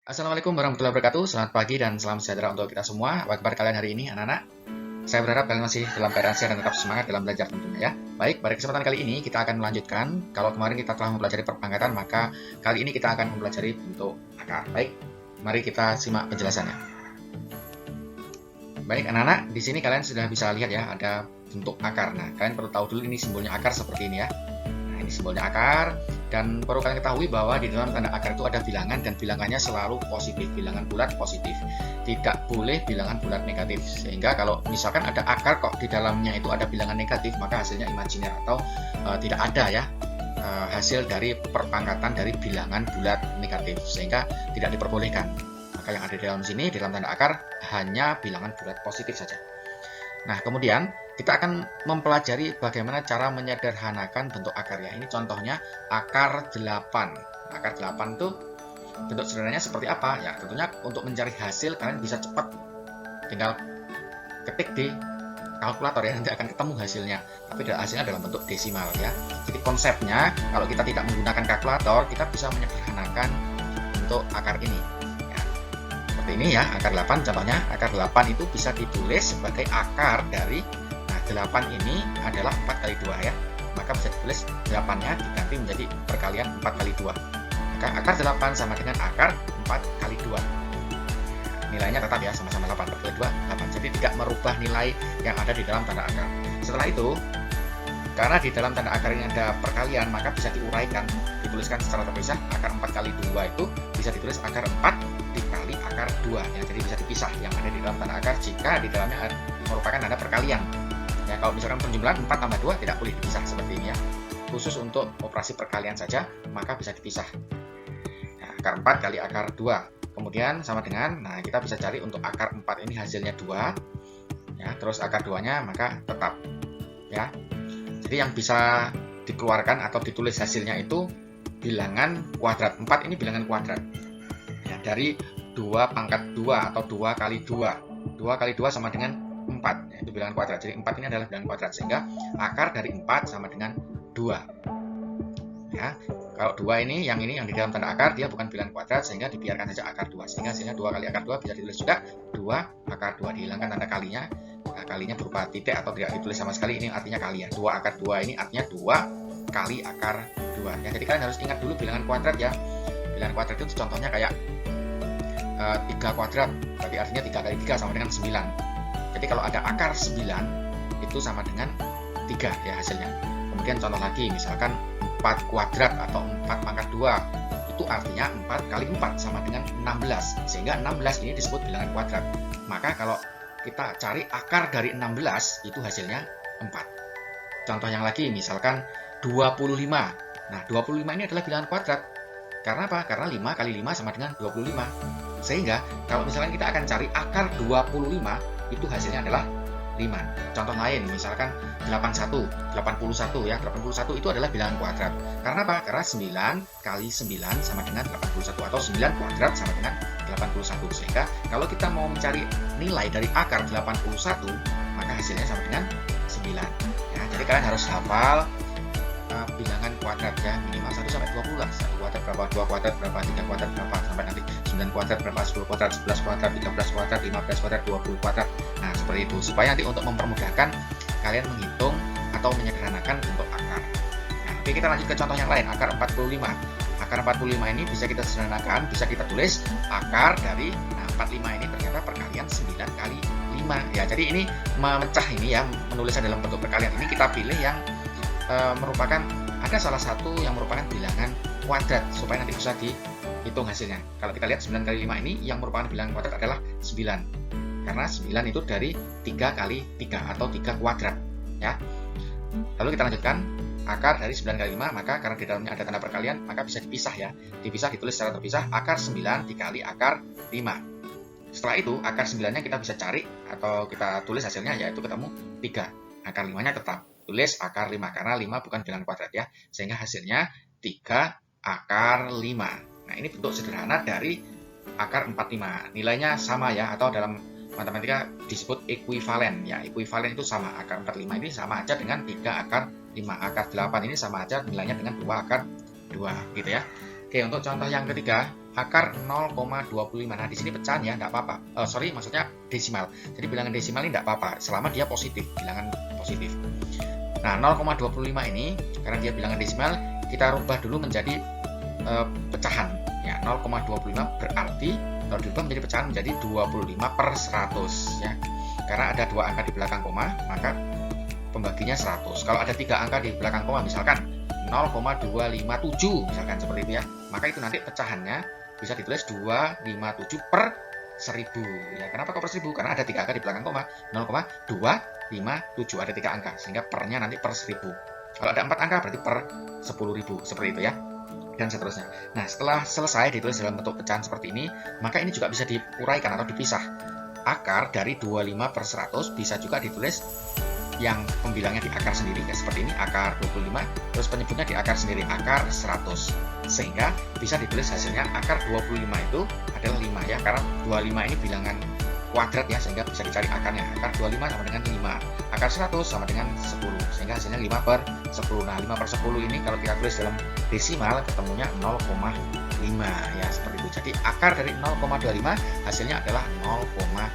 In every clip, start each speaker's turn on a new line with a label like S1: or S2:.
S1: Assalamualaikum warahmatullahi wabarakatuh. Selamat pagi dan salam sejahtera untuk kita semua. Apa kabar kalian hari ini, anak-anak? Saya berharap kalian masih dalam keadaan sehat dan tetap semangat dalam belajar tentunya ya. Baik, pada kesempatan kali ini kita akan melanjutkan. Kalau kemarin kita telah mempelajari perpangkatan, maka kali ini kita akan mempelajari bentuk akar. Baik, mari kita simak penjelasannya. Baik, anak-anak, di sini kalian sudah bisa lihat ya, ada bentuk akar. Nah, kalian perlu tahu dulu ini simbolnya akar seperti ini ya. Nah, ini simbolnya akar. Dan perlu kalian ketahui bahwa di dalam tanda akar itu ada bilangan dan bilangannya selalu positif, bilangan bulat positif. Tidak boleh bilangan bulat negatif. Sehingga kalau misalkan ada akar kok di dalamnya itu ada bilangan negatif, maka hasilnya imajiner atau tidak ada ya hasil dari perpangkatan dari bilangan bulat negatif, sehingga tidak diperbolehkan. Maka yang ada di dalam sini, di dalam tanda akar hanya bilangan bulat positif saja. Nah, kemudian kita akan mempelajari bagaimana cara menyederhanakan bentuk akar ya. Ini contohnya akar 8. Akar 8 itu bentuk sederhananya seperti apa? Ya, tentunya untuk mencari hasil kalian bisa cepat. Tinggal ketik di kalkulator ya, nanti akan ketemu hasilnya. Tapi hasilnya dalam bentuk desimal ya. Jadi konsepnya kalau kita tidak menggunakan kalkulator, kita bisa menyederhanakan bentuk akar ini. Ini ya, akar 8 contohnya, akar 8 itu bisa ditulis sebagai akar dari 8 ini adalah 4 kali 2 ya, maka bisa ditulis 8-nya diganti menjadi perkalian 4 kali 2, maka akar 8 sama dengan akar 4 kali 2, nilainya tetap ya, sama-sama 8, 4 kali 2, 8, jadi tidak merubah nilai yang ada di dalam tanda akar. Setelah itu, karena di dalam tanda akar ini ada perkalian, maka bisa diuraikan, dituliskan secara terpisah. Akar 4 kali 2 itu bisa ditulis akar 4 dikali akar 2 ya, jadi bisa dipisah yang ada di dalam tanda akar jika di dalamnya merupakan ada perkalian ya. Kalau misalkan penjumlahan 4 tambah 2 tidak boleh dipisah seperti ini ya, khusus untuk operasi perkalian saja maka bisa dipisah. Nah, akar 4 kali akar 2 kemudian sama dengan, nah kita bisa cari untuk akar 4 ini hasilnya 2 ya, terus akar 2 nya maka tetap ya. Jadi yang bisa dikeluarkan atau ditulis hasilnya itu bilangan kuadrat. 4 ini bilangan kuadrat ya, dari 2 pangkat 2 atau 2 kali 2. 2 kali 2 sama dengan 4 ya, itu bilangan kuadrat. Jadi 4 ini adalah bilangan kuadrat, sehingga akar dari 4 sama dengan 2 ya. Kalau 2 ini yang di dalam tanda akar dia bukan bilangan kuadrat, sehingga dibiarkan saja akar 2, sehingga hasilnya 2 kali akar 2 bisa ditulis juga 2 akar 2, dihilangkan tanda kalinya. Kalinya berupa titik atau tidak ditulis sama sekali, ini artinya kali ya. 2 akar 2 ini artinya 2 kali akar 2 ya. Jadi kalian harus ingat dulu bilangan kuadrat ya. Bilangan kuadrat itu contohnya kayak 3 kuadrat, berarti artinya 3 kali 3 sama dengan 9. Jadi kalau ada akar 9 itu sama dengan 3 ya hasilnya. Kemudian contoh lagi, misalkan 4 kuadrat atau 4 pangkat 2, itu artinya 4 kali 4 sama dengan 16, sehingga 16 ini disebut bilangan kuadrat. Maka kalau kita cari akar dari 16 itu hasilnya 4. Contoh yang lagi, misalkan 25. Nah, 25 ini adalah bilangan kuadrat. Karena apa? Karena 5 kali 5 sama dengan 25. Sehingga kalau misalkan kita akan cari akar 25, itu hasilnya adalah 5. Contoh lain, misalkan 81 ya. 81 itu adalah bilangan kuadrat. Karena apa? Karena 9 kali 9 sama dengan 81, atau 9 kuadrat sama dengan 81. Sehingga kalau kita mau mencari nilai dari akar 81, maka hasilnya sama dengan 9 ya. Jadi kalian harus hafal bilangan kuadrat ya, minimal 1 sampai 20 lah. 1 kuadrat berapa, 2 kuadrat berapa, 3 kuadrat berapa, sampai nanti 9 kuadrat berapa, 10 kuadrat, 11 kuadrat, 13 kuadrat, 15 kuadrat, 20 kuadrat. Nah, seperti itu, supaya nanti untuk mempermudahkan kalian menghitung atau menyederhanakan bentuk akar. Nah, oke, kita lanjut ke contoh yang lain, akar 45. Akar 45 ini bisa kita sederhanakan, bisa kita tulis akar dari 45 ini ternyata perkalian 9 kali 5 ya. Jadi ini memecah ini ya, menulisnya dalam bentuk perkalian. Ini kita pilih yang merupakan, ada salah satu yang merupakan bilangan kuadrat supaya nanti bisa dihitung hasilnya. Kalau kita lihat 9 kali 5 ini yang merupakan bilangan kuadrat adalah 9, karena 9 itu dari 3 kali 3 atau 3 kuadrat ya. Lalu kita lanjutkan, akar dari 9 kali 5, maka karena di dalamnya ada tanda perkalian maka bisa dipisah ya, dipisah, ditulis secara terpisah, akar 9 dikali akar 5. Setelah itu akar 9 nya kita bisa cari atau kita tulis hasilnya, yaitu ketemu 3. Akar 5 nya tetap tulis akar 5 karena 5 bukan bilangan kuadrat ya, sehingga hasilnya 3 akar 5. Nah, ini bentuk sederhana dari akar 45. Nilainya sama ya, atau dalam matematika disebut ekuivalen ya. Ekuivalen itu sama, akar 45 ini sama aja dengan 3 akar 5. Akar 8 ini sama aja nilainya dengan 2 akar 2 gitu ya. Oke, untuk contoh yang ketiga, akar 0,25. Nah, di sini pecahan ya, enggak apa-apa. Sorry, maksudnya desimal. Jadi bilangan desimal ini enggak apa-apa selama dia positif, bilangan positif. Nah, 0,25 ini karena dia bilangan desimal, kita rubah dulu menjadi pecahan. Ya, 0,25 berarti kalau dirubah menjadi pecahan menjadi 25/100 ya. Karena ada 2 angka di belakang koma, maka pembaginya 100. Kalau ada 3 angka di belakang koma, misalkan 0,257 misalkan seperti itu ya, maka itu nanti pecahannya bisa ditulis 257/1000 ya. Kenapa kok per 1000? Karena ada 3 angka di belakang koma, 0,257 ada 3 angka sehingga pernya nanti per 1000. Kalau ada 4 angka berarti per 10.000 seperti itu ya, dan seterusnya. Nah, setelah selesai ditulis dalam bentuk pecahan seperti ini, maka ini juga bisa diuraikan atau dipisah. Akar dari 25/100 bisa juga ditulis yang pembilangnya di akar sendiri ya, seperti ini akar 25, terus penyebutnya di akar sendiri akar 100, sehingga bisa ditulis hasilnya akar 25 itu adalah 5 ya, karena 25 ini bilangan kuadrat ya, sehingga bisa dicari akarnya. Akar 25 sama dengan 5, akar 100 sama dengan 10, sehingga hasilnya 5/10. Nah, 5/10 ini kalau kita tulis dalam desimal ketemunya 0,5 ya, seperti itu. Jadi akar dari 0,25 hasilnya adalah 0,5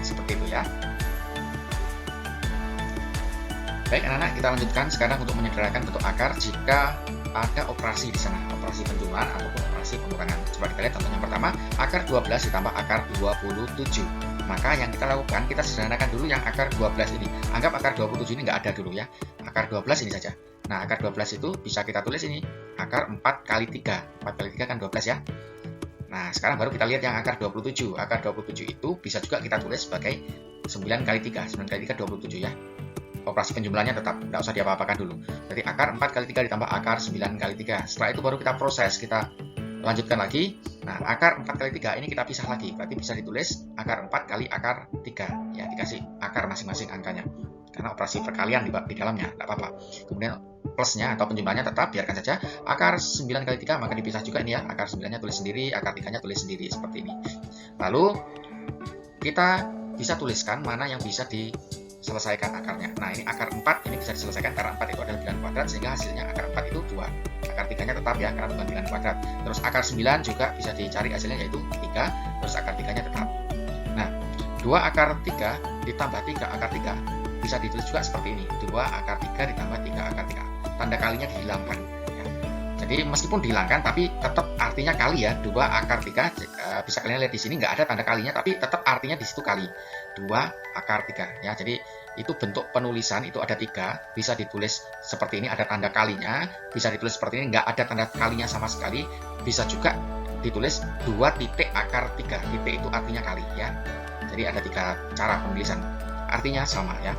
S1: seperti itu ya. Baik anak-anak, kita lanjutkan sekarang untuk menyederhanakan bentuk akar jika ada operasi di sana, operasi penjumlahan ataupun operasi pengurangan. Coba kita lihat contoh yang pertama, akar 12 ditambah akar 27. Maka yang kita lakukan, kita sederhanakan dulu yang akar 12 ini. Anggap akar 27 ini nggak ada dulu ya, akar 12 ini saja. Nah, akar 12 itu bisa kita tulis ini, akar 4 kali 3. 4 kali 3 kan 12 ya. Nah, sekarang baru kita lihat yang akar 27. Akar 27 itu bisa juga kita tulis sebagai 9 kali 3. 9 kali 3, 27 ya. Operasi penjumlahannya tetap, tidak usah diapa-apakan dulu. Berarti akar 4 kali 3 ditambah akar 9 kali 3. Setelah itu baru kita proses, kita lanjutkan lagi. Nah, akar 4 kali 3 ini kita pisah lagi. Berarti bisa ditulis akar 4 kali akar 3. Ya, dikasih akar masing-masing angkanya. Karena operasi perkalian di dalamnya, tidak apa-apa. Kemudian plusnya atau penjumlahannya tetap, biarkan saja. Akar 9 kali 3 maka dipisah juga ini ya. Akar 9-nya tulis sendiri, akar 3-nya tulis sendiri, seperti ini. Lalu, kita bisa tuliskan mana yang bisa diselesaikan akarnya. Nah, ini akar 4 ini bisa diselesaikan karena 4 itu adalah bilangan kuadrat, sehingga hasilnya akar 4 itu 2. Akar 3-nya tetap ya, karena bukan bilangan kuadrat. Terus akar 9 juga bisa dicari hasilnya, yaitu 3, terus akar 3-nya tetap. Nah, 2 akar 3 ditambah 3 akar 3 bisa ditulis juga seperti ini, 2 akar 3 ditambah 3 akar 3. Tanda kalinya dihilangkan ya. Jadi meskipun dihilangkan tapi tetap artinya kali ya. 2 akar 3 bisa kalian lihat di sini nggak ada tanda kalinya, tapi tetap artinya di situ kali. 2 akar 3 ya. Jadi itu bentuk penulisan, itu ada 3, bisa ditulis seperti ini, ada tanda kalinya, bisa ditulis seperti ini, nggak ada tanda kalinya sama sekali, bisa juga ditulis 2 titik akar 3. Titik itu artinya kali ya. Jadi ada 3 cara penulisan, artinya sama ya.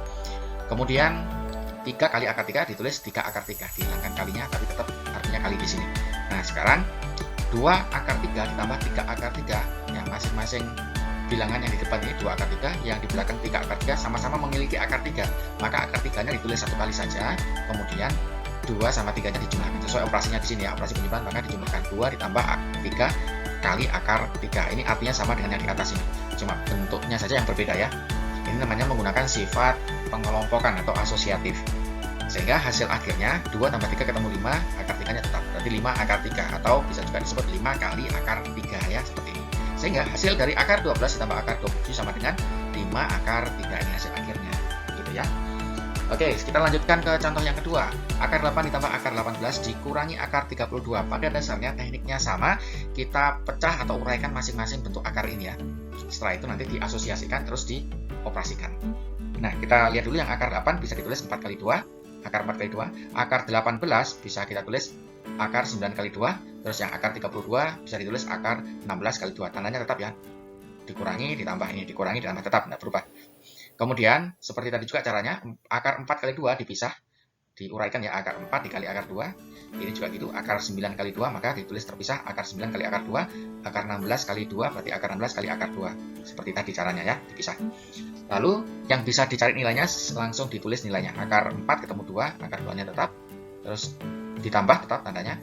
S1: Kemudian 3 kali akar 3 ditulis 3 akar 3, dihilangkan kalinya tapi tetap artinya kali di sini. Nah, sekarang 2 akar 3 ditambah 3 akar 3 ya, masing-masing bilangan yang di depan ini 2 akar 3, yang di belakang 3 akar 3 sama-sama memiliki akar 3. Maka akar 3-nya ditulis 1 kali saja, kemudian 2 sama 3-nya dijumlahkan. Sesuai operasinya di sini ya, operasi penjumlahan, maka dijumlahkan 2 ditambah 3 kali akar 3. Ini artinya sama dengan yang di atas ini, cuma bentuknya saja yang berbeda ya. Ini namanya menggunakan sifat pengelompokan atau asosiatif. Sehingga hasil akhirnya 2 tambah 3 ketemu 5, akar 3-nya tetap. Berarti 5 akar 3, atau bisa juga disebut 5 kali akar 3 ya, seperti ini. Sehingga hasil dari akar 12 ditambah akar 27 sama dengan 5 akar 3, ini hasil akhirnya. Gitu ya. Oke, kita lanjutkan ke contoh yang kedua. Akar 8 ditambah akar 18 dikurangi akar 32. Pada dasarnya tekniknya sama, kita pecah atau uraikan masing-masing bentuk akar ini ya. Setelah itu nanti diasosiasikan terus dioperasikan. Nah, kita lihat dulu yang akar 8 bisa ditulis 4 kali 2, akar 4 kali 2. Akar 18 bisa kita tulis akar 9 kali 2. Terus yang akar 32 bisa ditulis akar 16 kali 2. Tandanya tetap ya. Dikurangi, ditambah ini, dikurangi, ditambah, tetap, tidak berubah. Kemudian, seperti tadi juga caranya, akar 4 kali 2 dipisah, diuraikan ya, akar 4 dikali akar 2. Ini juga gitu, akar 9 kali 2, maka ditulis terpisah, akar 9 kali akar 2, akar 16 kali 2, berarti akar 16 kali akar 2. Seperti tadi caranya ya, dipisah. Lalu, yang bisa dicari nilainya, langsung ditulis nilainya. Akar 4 ketemu 2, akar 2-nya tetap, terus ditambah tetap tandanya.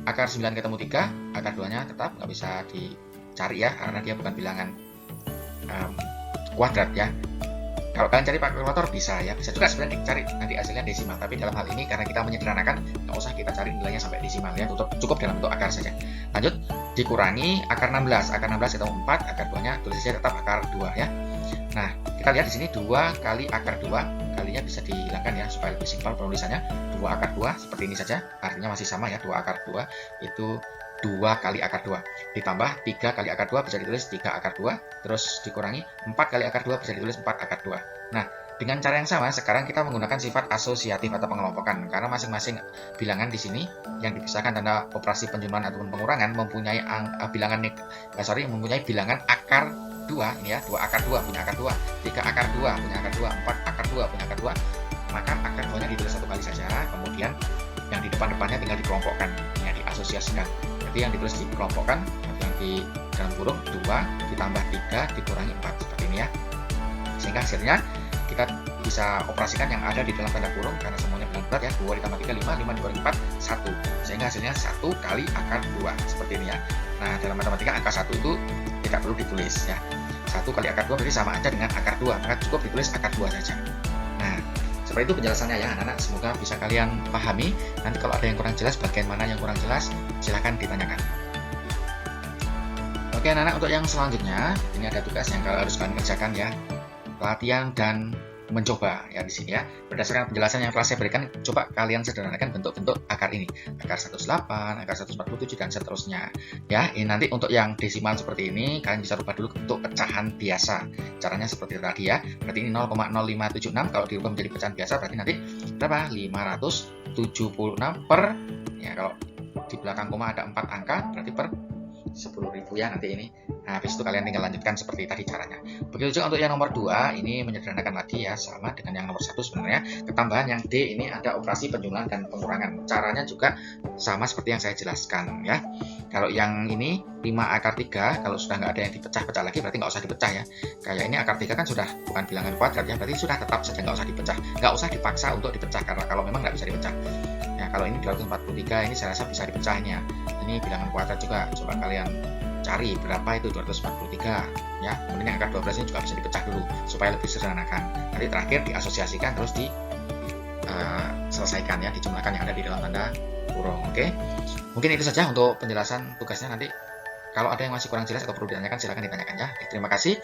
S1: Akar 9 ketemu 3, akar 2-nya tetap, nggak bisa dicari ya, karena dia bukan bilangan kuadrat ya. Kalau kalian cari pakai kalkulator bisa ya, bisa juga sebenarnya dicari nanti hasilnya desimal. Tapi dalam hal ini karena kita menyederhanakan, nggak usah kita cari nilainya sampai desimal ya, cukup dalam bentuk akar saja. Lanjut, dikurangi akar 16. Akar 16 ketemu 4, akar 2-nya tulis saja tetap akar 2 ya. Nah, kita lihat di sini 2 kali akar 2, kalinya bisa dihilangkan ya supaya lebih simpel penulisannya. 2 akar 2 seperti ini saja, artinya masih sama ya, 2 akar 2 itu 2 kali akar 2 ditambah 3 kali akar 2 bisa ditulis 3 akar 2, terus dikurangi 4 kali akar 2 bisa ditulis 4 akar 2. Nah, dengan cara yang sama sekarang kita menggunakan sifat asosiatif atau pengelompokan, karena masing-masing bilangan di sini yang dipisahkan tanda operasi penjumlahan ataupun pengurangan mempunyai mempunyai bilangan akar 2 ini ya, 2 akar 2 punya akar 2, 3 akar 2 punya akar 2, 4 akar 2 punya akar 2. Maka akar 2-nya ditulis satu kali saja, kemudian yang di depan-depannya tinggal dikelompokkan, ya diasosiasikan. Jadi yang ditulis dikelompokkan, yang di dalam kurung 2 ditambah 3 dikurangi 4 seperti ini ya. Sehingga hasilnya kita bisa operasikan yang ada di dalam tanda kurung karena semuanya bilangan berat ya. 2 ditambah 3 5, 5 dikurangi 4 1. Sehingga hasilnya 1 kali akar 2 seperti ini ya. Nah, dalam matematika angka 1 itu tidak perlu ditulis ya. 1 kali akar 2 berarti sama aja dengan akar 2, maka cukup ditulis akar 2 saja. Nah, seperti itu penjelasannya ya anak-anak, semoga bisa kalian pahami. Nanti kalau ada yang kurang jelas, bagian mana yang kurang jelas, silahkan ditanyakan. Oke anak-anak, untuk yang selanjutnya, ini ada tugas yang harus kalian kerjakan ya. Latihan dan mencoba ya di sini ya. Berdasarkan penjelasan yang telah saya berikan, coba kalian sederhanakan bentuk-bentuk akar ini. Akar 108, akar 147 dan seterusnya. Ya, ini nanti untuk yang desimal seperti ini kalian bisa rubah dulu bentuk pecahan biasa. Caranya seperti tadi ya. Berarti ini 0,0576 kalau dirubah menjadi pecahan biasa berarti nanti berapa? 576 per ya, kalau di belakang koma ada 4 angka berarti per 10.000 ya nanti ini. Nah, habis itu kalian tinggal lanjutkan seperti tadi caranya. Begitu juga untuk yang nomor 2, ini menyederhanakan lagi ya, sama dengan yang nomor 1 sebenarnya. Ketambahan yang D ini ada operasi penjumlahan dan pengurangan. Caranya juga sama seperti yang saya jelaskan ya. Kalau yang ini 5 akar 3, kalau sudah nggak ada yang dipecah-pecah lagi berarti nggak usah dipecah ya. Kayak ini akar 3 kan sudah bukan bilangan kuadrat ya, berarti sudah tetap saja nggak usah dipecah. Nggak usah dipaksa untuk dipecah karena kalau memang nggak bisa dipecah. Ya, kalau ini 243 ini saya rasa bisa dipecahnya. Ini bilangan kuadrat juga, coba kalian cari berapa itu 243 ya. Kemudian angka 12 ini juga bisa dipecah dulu supaya lebih sederhanakan. Nanti terakhir diasosiasikan terus selesaikan ya, dijumlahkan yang ada di dalam tanda kurung. Oke. Mungkin itu saja untuk penjelasan tugasnya. Nanti kalau ada yang masih kurang jelas atau perlu ditanyakan silahkan ditanyakan ya. Terima kasih.